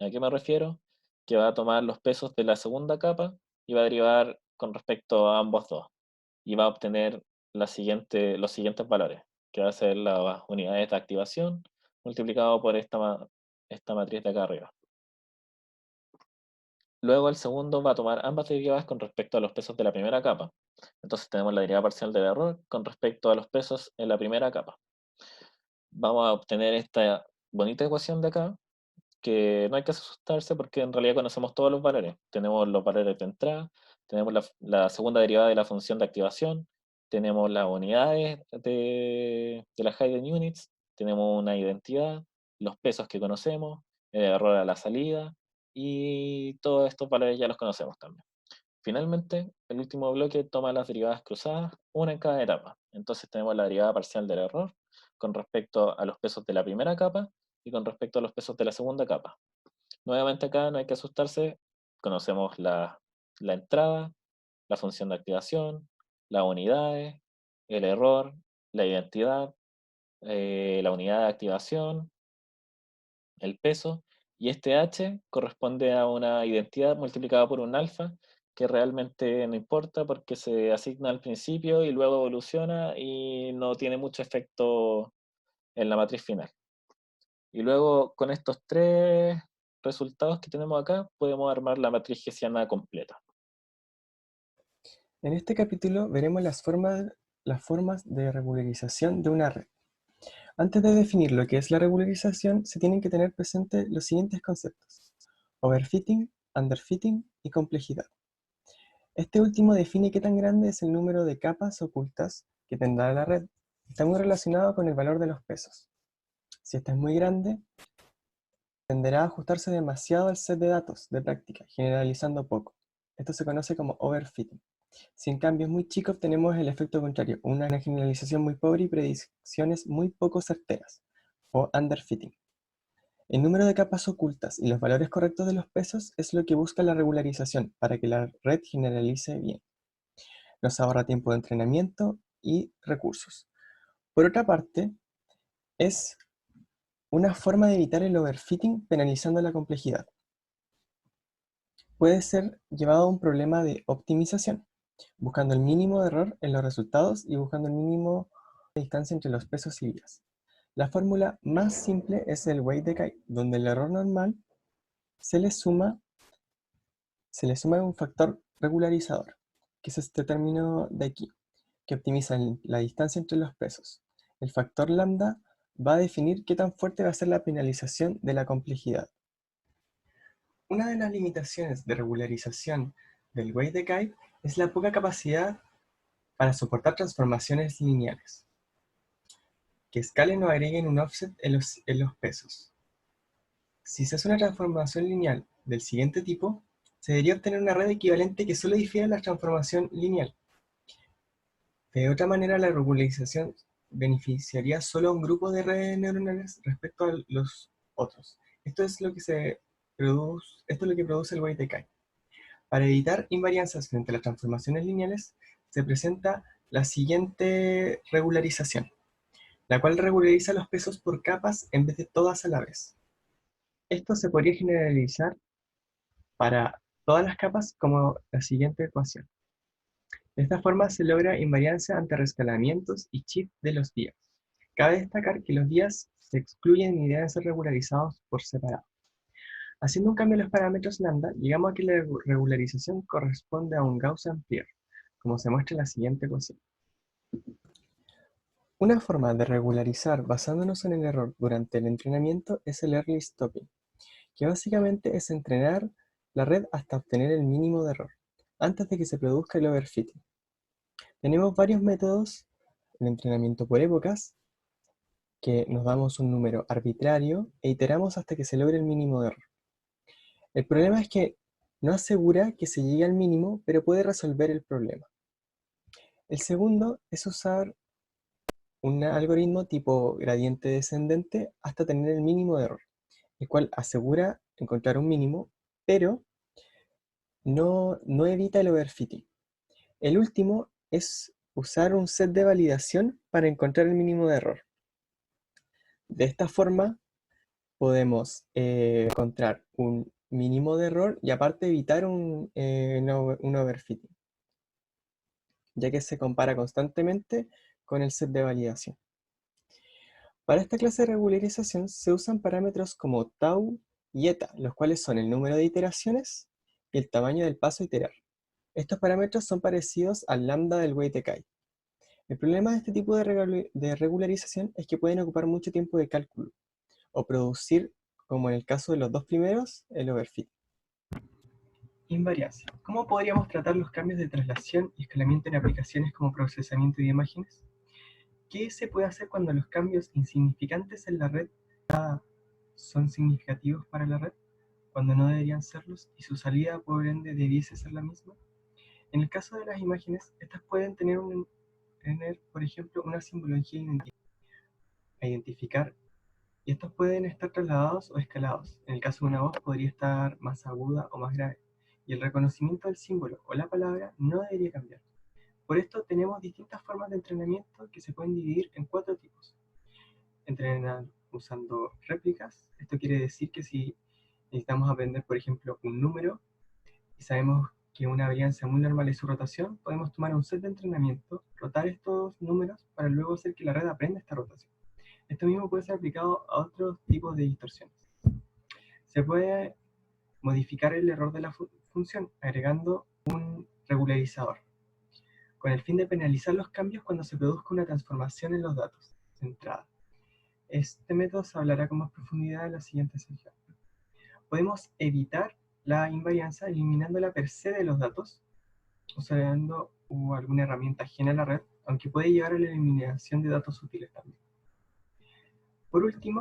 ¿A qué me refiero? Que va a tomar los pesos de la segunda capa y va a derivar con respecto a ambos dos. Y va a obtener los siguientes valores, que va a ser las unidades de activación multiplicado por esta matriz de acá arriba. Luego el segundo va a tomar ambas derivadas con respecto a los pesos de la primera capa. Entonces tenemos la derivada parcial del error con respecto a los pesos en la primera capa. Vamos a obtener esta bonita ecuación de acá, que no hay que asustarse porque en realidad conocemos todos los valores. Tenemos los valores de entrada, tenemos la segunda derivada de la función de activación, tenemos las unidades de las hidden units, tenemos una identidad, los pesos que conocemos, el error a la salida, y todos estos valores ya los conocemos también. Finalmente, el último bloque toma las derivadas cruzadas, una en cada etapa. Entonces tenemos la derivada parcial del error con respecto a los pesos de la primera capa y con respecto a los pesos de la segunda capa. Nuevamente acá no hay que asustarse, conocemos la entrada, la función de activación, las unidades, el error, la identidad, la unidad de activación, el peso, y este h corresponde a una identidad multiplicada por un alfa, que realmente no importa porque se asigna al principio y luego evoluciona y no tiene mucho efecto en la matriz final. Y luego con estos tres resultados que tenemos acá, podemos armar la matriz hessiana completa. En este capítulo veremos las formas de regularización de una red. Antes de definir lo que es la regularización, se tienen que tener presente los siguientes conceptos: overfitting, underfitting y complejidad. Este último define qué tan grande es el número de capas ocultas que tendrá la red. Está muy relacionado con el valor de los pesos. Si esta es muy grande, tenderá a ajustarse demasiado al set de datos de práctica, generalizando poco. Esto se conoce como overfitting. Si en cambio es muy chico, obtenemos el efecto contrario, una generalización muy pobre y predicciones muy poco certeras, o underfitting. El número de capas ocultas y los valores correctos de los pesos es lo que busca la regularización para que la red generalice bien. Nos ahorra tiempo de entrenamiento y recursos. Por otra parte, es una forma de evitar el overfitting penalizando la complejidad. Puede ser llevado a un problema de optimización, buscando el mínimo de error en los resultados y buscando el mínimo de distancia entre los pesos y vías. La fórmula más simple es el weight decay, donde el error normal se le suma un factor regularizador, que es este término de aquí, que optimiza la distancia entre los pesos. El factor lambda va a definir qué tan fuerte va a ser la penalización de la complejidad. Una de las limitaciones de regularización del weight decay es la poca capacidad para soportar transformaciones lineales que escalen o agreguen un offset en los pesos. Si se hace una transformación lineal del siguiente tipo, se debería obtener una red equivalente que solo difiere de la transformación lineal. De otra manera, la regularización beneficiaría solo a un grupo de redes neuronales respecto a los otros. Esto es lo que produce el weight decay. Para evitar invarianzas frente a las transformaciones lineales, se presenta la siguiente regularización, la cual regulariza los pesos por capas en vez de todas a la vez. Esto se podría generalizar para todas las capas como la siguiente ecuación. De esta forma se logra invariancia ante reescalamientos y shift de los días. Cabe destacar que los días se excluyen y deben ser regularizados por separado. Haciendo un cambio en los parámetros lambda, llegamos a que la regularización corresponde a un Gaussian pair, como se muestra en la siguiente ecuación. Una forma de regularizar basándonos en el error durante el entrenamiento es el early stopping, que básicamente es entrenar la red hasta obtener el mínimo de error, antes de que se produzca el overfitting. Tenemos varios métodos de entrenamiento por épocas, que nos damos un número arbitrario e iteramos hasta que se logre el mínimo de error. El problema es que no asegura que se llegue al mínimo, pero puede resolver el problema. El segundo es usar un algoritmo tipo gradiente descendente hasta tener el mínimo de error, el cual asegura encontrar un mínimo, pero no evita el overfitting. El último es usar un set de validación para encontrar el mínimo de error. De esta forma podemos encontrar un mínimo de error y aparte evitar un overfitting, ya que se compara constantemente con el set de validación. Para esta clase de regularización se usan parámetros como tau y eta, los cuales son el número de iteraciones y el tamaño del paso a iterar. Estos parámetros son parecidos al lambda del weight decay. El problema de este tipo de regularización es que pueden ocupar mucho tiempo de cálculo o producir, como en el caso de los dos primeros, el overfit. Invariancia. ¿Cómo podríamos tratar los cambios de traslación y escalamiento en aplicaciones como procesamiento de imágenes? ¿Qué se puede hacer cuando los cambios insignificantes en la red son significativos para la red, cuando no deberían serlos y su salida por ende debiese ser la misma? En el caso de las imágenes, estas pueden tener, por ejemplo, una simbología a identificar, y estos pueden estar trasladados o escalados. En el caso de una voz podría estar más aguda o más grave, y el reconocimiento del símbolo o la palabra no debería cambiar. Por esto tenemos distintas formas de entrenamiento que se pueden dividir en 4 tipos. Entrenar usando réplicas. Esto quiere decir que si necesitamos aprender, por ejemplo, un número y sabemos que una varianza muy normal es su rotación, podemos tomar un set de entrenamiento, rotar estos números para luego hacer que la red aprenda esta rotación. Esto mismo puede ser aplicado a otros tipos de distorsiones. Se puede modificar el error de la función agregando un regularizador, con el fin de penalizar los cambios cuando se produzca una transformación en los datos de entrada. Este método se hablará con más profundidad en la siguiente sesión. Podemos evitar la invarianza eliminándola per se de los datos, usando alguna herramienta ajena a la red, aunque puede llevar a la eliminación de datos útiles también. Por último,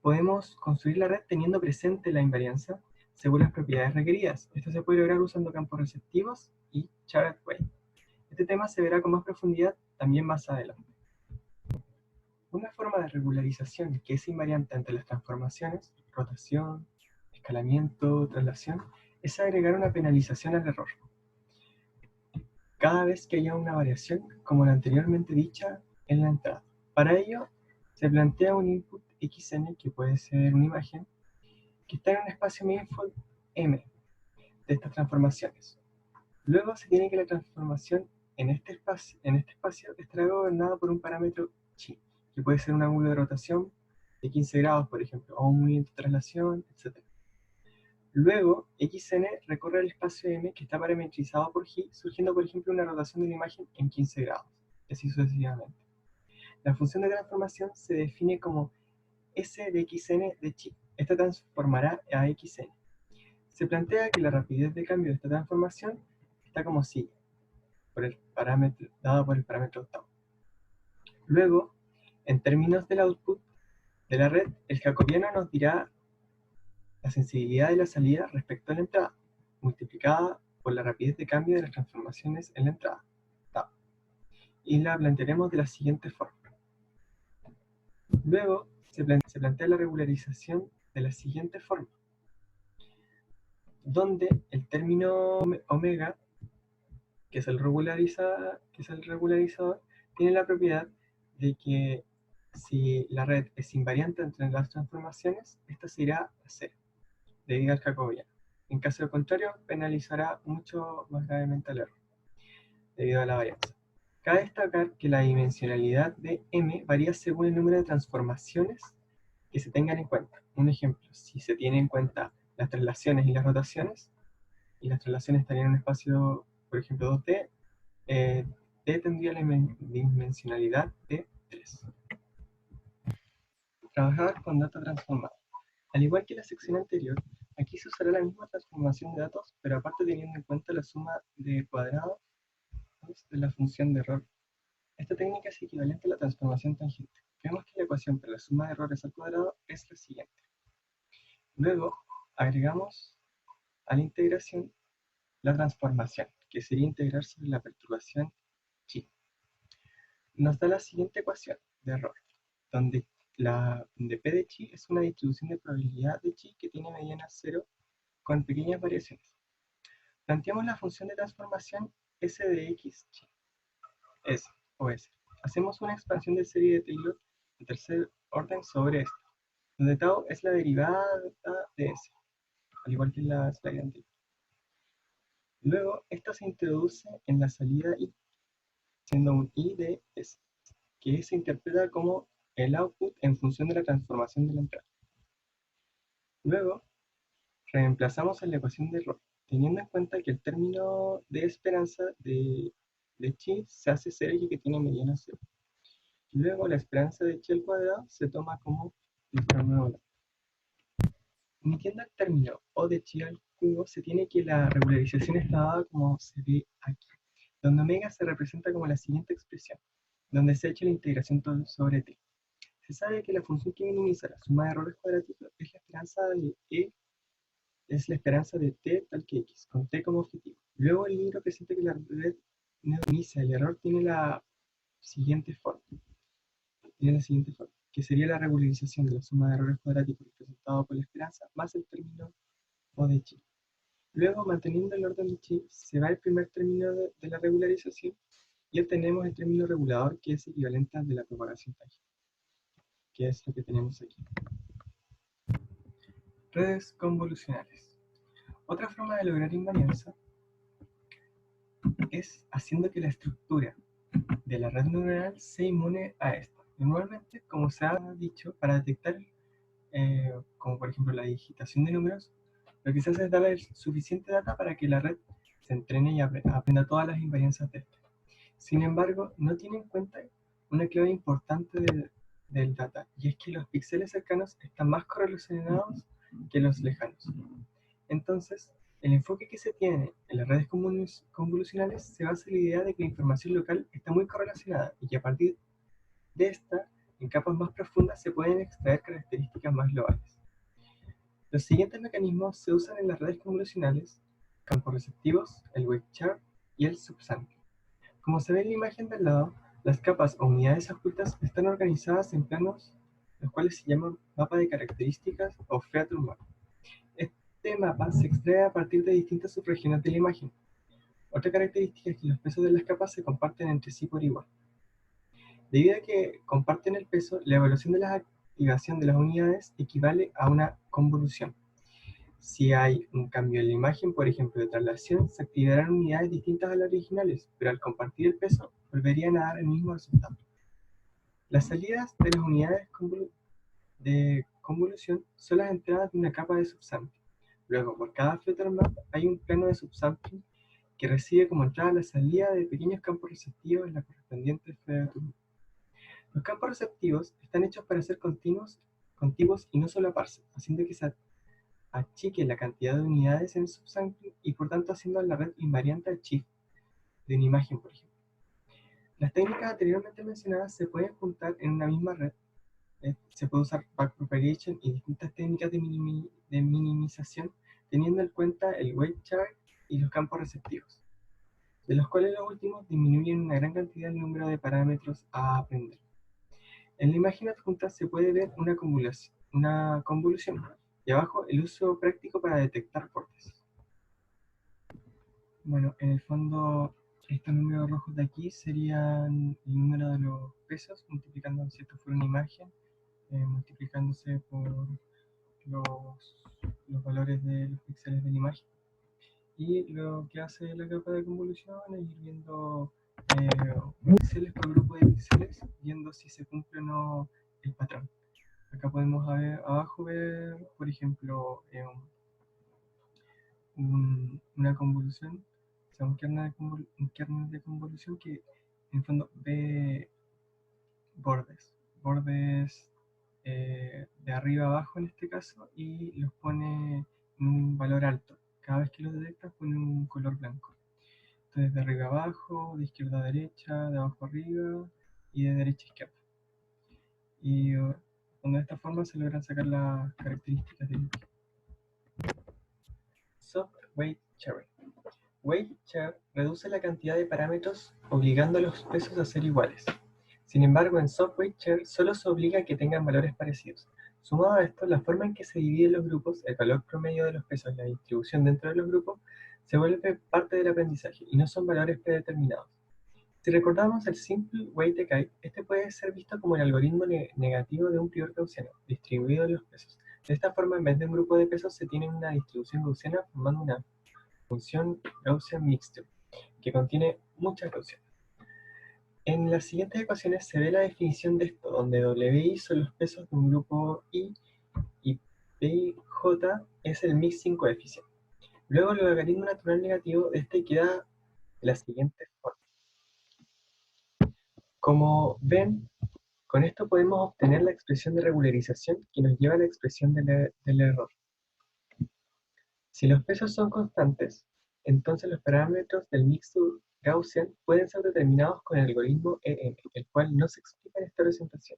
podemos construir la red teniendo presente la invarianza según las propiedades requeridas. Esto se puede lograr usando campos receptivos y shared weight. Este tema se verá con más profundidad también más adelante. Una forma de regularización que es invariante ante las transformaciones, rotación, escalamiento, traslación, es agregar una penalización al error. Cada vez que haya una variación, como la anteriormente dicha en la entrada. Para ello, se plantea un input xn, que puede ser una imagen, que está en un espacio manifold M de estas transformaciones. Luego se tiene que la transformación en este espacio estará gobernada por un parámetro chi, que puede ser un ángulo de rotación de 15 grados, por ejemplo, o un movimiento de traslación, etc. Luego, xn recorre el espacio M que está parametrizado por G, surgiendo, por ejemplo, una rotación de la imagen en 15 grados, y así sucesivamente. La función de transformación se define como S de xn de chi. Esta transformará a xn. Se plantea que la rapidez de cambio de esta transformación está como sigue, dado por el parámetro tau. Luego, en términos del output de la red, el jacobiano nos dirá la sensibilidad de la salida respecto a la entrada, multiplicada por la rapidez de cambio de las transformaciones en la entrada, tau. Y la plantearemos de la siguiente forma. Luego, se plantea la regularización de la siguiente forma, donde el término omega, que es el regularizador, tiene la propiedad de que si la red es invariante entre las transformaciones, esta se irá a cero, debido al jacobiano. En caso contrario, penalizará mucho más gravemente al error, debido a la varianza. Cabe destacar que la dimensionalidad de M varía según el número de transformaciones que se tengan en cuenta. Un ejemplo, si se tiene en cuenta las traslaciones y las rotaciones, y las traslaciones estarían en un espacio, por ejemplo, 2D, D tendría la dimensionalidad de 3. Trabajar con data transformada. Al igual que la sección anterior, aquí se usará la misma transformación de datos, pero aparte teniendo en cuenta la suma de cuadrados de la función de error. Esta técnica es equivalente a la transformación tangente. Vemos que la ecuación para la suma de errores al cuadrado es la siguiente. Luego, agregamos a la integración la transformación, que sería integrar sobre la perturbación chi. Nos da la siguiente ecuación de error, donde P de chi es una distribución de probabilidad de chi que tiene mediana 0 con pequeñas variaciones. Planteamos la función de transformación S de x chi, S o S. Hacemos una expansión de serie de Taylor de tercer orden sobre esto, donde tau es la derivada de S, al igual que en la slide anterior. Luego, esto se introduce en la salida I, siendo un I de S, que se interpreta como el output en función de la transformación de la entrada. Luego, reemplazamos en la ecuación de error, teniendo en cuenta que el término de esperanza de chi se hace 0 y que tiene mediana 0. Luego, la esperanza de chi al cuadrado se toma como el promedio. Omitiendo el término O de chi al cubo, se tiene que la regularización está dada como se ve aquí, donde omega se representa como la siguiente expresión, donde se echa la integración sobre t. Se sabe que la función que minimiza la suma de errores cuadráticos es la esperanza de E, es la esperanza de t tal que x, con t como objetivo. Luego el libro presenta que la red minimiza el error tiene la siguiente forma, que sería la regularización de la suma de errores cuadráticos representado por la esperanza más el término O de chi. Luego, manteniendo el orden de chi, se va el primer término de la regularización y obtenemos el término regulador que es equivalente al de la propagación tangente, que es lo que tenemos aquí. Redes convolucionales. Otra forma de lograr invarianza es haciendo que la estructura de la red neuronal sea inmune a esta. Normalmente, como se ha dicho, para detectar, como por ejemplo la digitación de números, lo que se hace es darle suficiente data para que la red se entrene y aprenda todas las invarianzas de esta. Sin embargo, no tiene en cuenta una clave importante del data, y es que los píxeles cercanos están más correlacionados que los lejanos. Entonces, el enfoque que se tiene en las redes convolucionales se basa en la idea de que la información local está muy correlacionada y que a partir de esta, en capas más profundas se pueden extraer características más globales. Los siguientes mecanismos se usan en las redes convolucionales: campos receptivos, el weight chart y el subsample. Como se ve en la imagen del lado, las capas o unidades ocultas están organizadas en planos, los cuales se llaman mapa de características o feature map. Este mapa se extrae a partir de distintas subregiones de la imagen. Otra característica es que los pesos de las capas se comparten entre sí por igual. Debido a que comparten el peso, la evaluación de la activación de las unidades equivale a una convolución. Si hay un cambio en la imagen, por ejemplo de traslación, se activarán unidades distintas a las originales, pero al compartir el peso, volverían a dar el mismo resultado. Las salidas de las unidades de convolución son las entradas de una capa de subsample. Luego, por cada feature map hay un plano de subsampling que recibe como entrada la salida de pequeños campos receptivos en la correspondiente feature map. Los campos receptivos están hechos para ser contiguos y no solaparse, haciendo que se achique la cantidad de unidades en el subsampling y por tanto haciendo la red invariante al shift de una imagen, por ejemplo. Las técnicas anteriormente mencionadas se pueden juntar en una misma red. Se puede usar backpropagation y distintas técnicas de minimización, teniendo en cuenta el weight chart y los campos receptivos, de los cuales los últimos disminuyen una gran cantidad el número de parámetros a aprender. En la imagen adjunta se puede ver una convolución, y abajo el uso práctico para detectar bordes. Bueno, en el fondo, estos números rojos de aquí serían el número de los pesos, multiplicando si esto fuera una imagen, multiplicándose por los valores de los píxeles de la imagen. Y lo que hace la capa de convolución es ir viendo píxeles por grupo de píxeles, viendo si se cumple o no el patrón. Acá podemos abajo ver, por ejemplo, una convolución, o sea, un kernel de convolución que en el fondo ve bordes de arriba a abajo en este caso, y los pone en un valor alto. Cada vez que los detecta pone un color blanco. Entonces de arriba a abajo, de izquierda a derecha, de abajo a arriba y de derecha a izquierda. Y de esta forma se logran sacar las características del imagen. Soft Weight Sharing. Weight Share reduce la cantidad de parámetros obligando a los pesos a ser iguales. Sin embargo, en Soft Weight Share solo se obliga a que tengan valores parecidos. Sumado a esto, la forma en que se dividen los grupos, el valor promedio de los pesos y la distribución dentro de los grupos, se vuelve parte del aprendizaje y no son valores predeterminados. Si recordamos el Simple Weight Decay, este puede ser visto como el algoritmo negativo de un prior gaussiano, distribuido en los pesos. De esta forma, en vez de un grupo de pesos, se tiene una distribución gaussiana formando una función Gaussian Mixture, que contiene muchas gaussianas. En las siguientes ecuaciones se ve la definición de esto, donde WI son los pesos de un grupo I y PJ es el mixing coefficient. Luego el logaritmo natural negativo de este queda de la siguiente forma. Como ven, con esto podemos obtener la expresión de regularización que nos lleva a la expresión del error. Si los pesos son constantes, entonces los parámetros del mixture Gaussian pueden ser determinados con el algoritmo EM, el cual no se explica en esta presentación.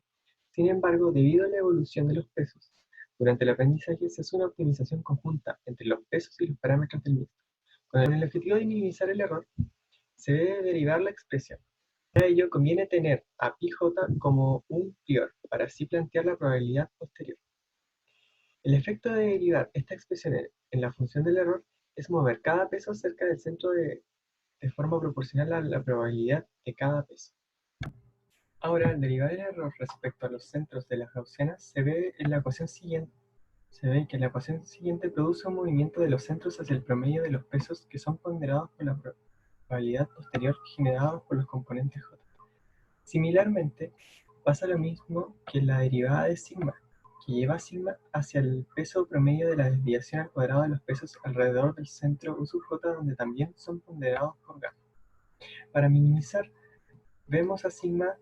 Sin embargo, debido a la evolución de los pesos, durante el aprendizaje se hace una optimización conjunta entre los pesos y los parámetros del mixture. Con el objetivo de minimizar el error, se debe derivar la expresión. Para ello conviene tener a Pj como un prior, para así plantear la probabilidad posterior. El efecto de derivar esta expresión en la función del error es mover cada peso cerca del centro de forma proporcional a la probabilidad de cada peso. Ahora, al derivar el error respecto a los centros de las gaussianas, se ve que la ecuación siguiente produce un movimiento de los centros hacia el promedio de los pesos que son ponderados por la probabilidad posterior generados por los componentes J. Similarmente, pasa lo mismo que la derivada de sigma, que lleva a sigma hacia el peso promedio de la desviación al cuadrado de los pesos alrededor del centro U sub j, donde también son ponderados por gamma. Para minimizar, vemos a sigma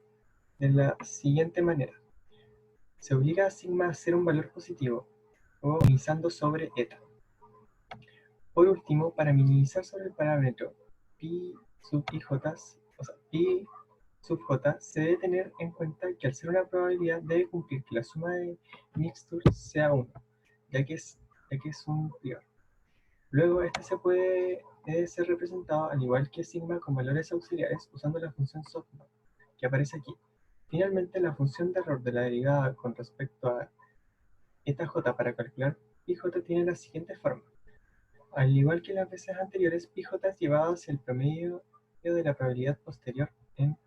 de la siguiente manera. Se obliga a sigma a ser un valor positivo, o minimizando sobre eta. Por último, para minimizar sobre el parámetro pi sub ij, o sea, pi sub j, se debe tener en cuenta que al ser una probabilidad debe cumplir que la suma de mixtures sea 1, ya que es un prior. Luego este puede ser representado al igual que sigma con valores auxiliares usando la función softmax, que aparece aquí. Finalmente, la función de error de la derivada con respecto a eta j para calcular pj tiene la siguiente forma. Al igual que las veces anteriores, pj es llevado hacia el promedio de la probabilidad posterior en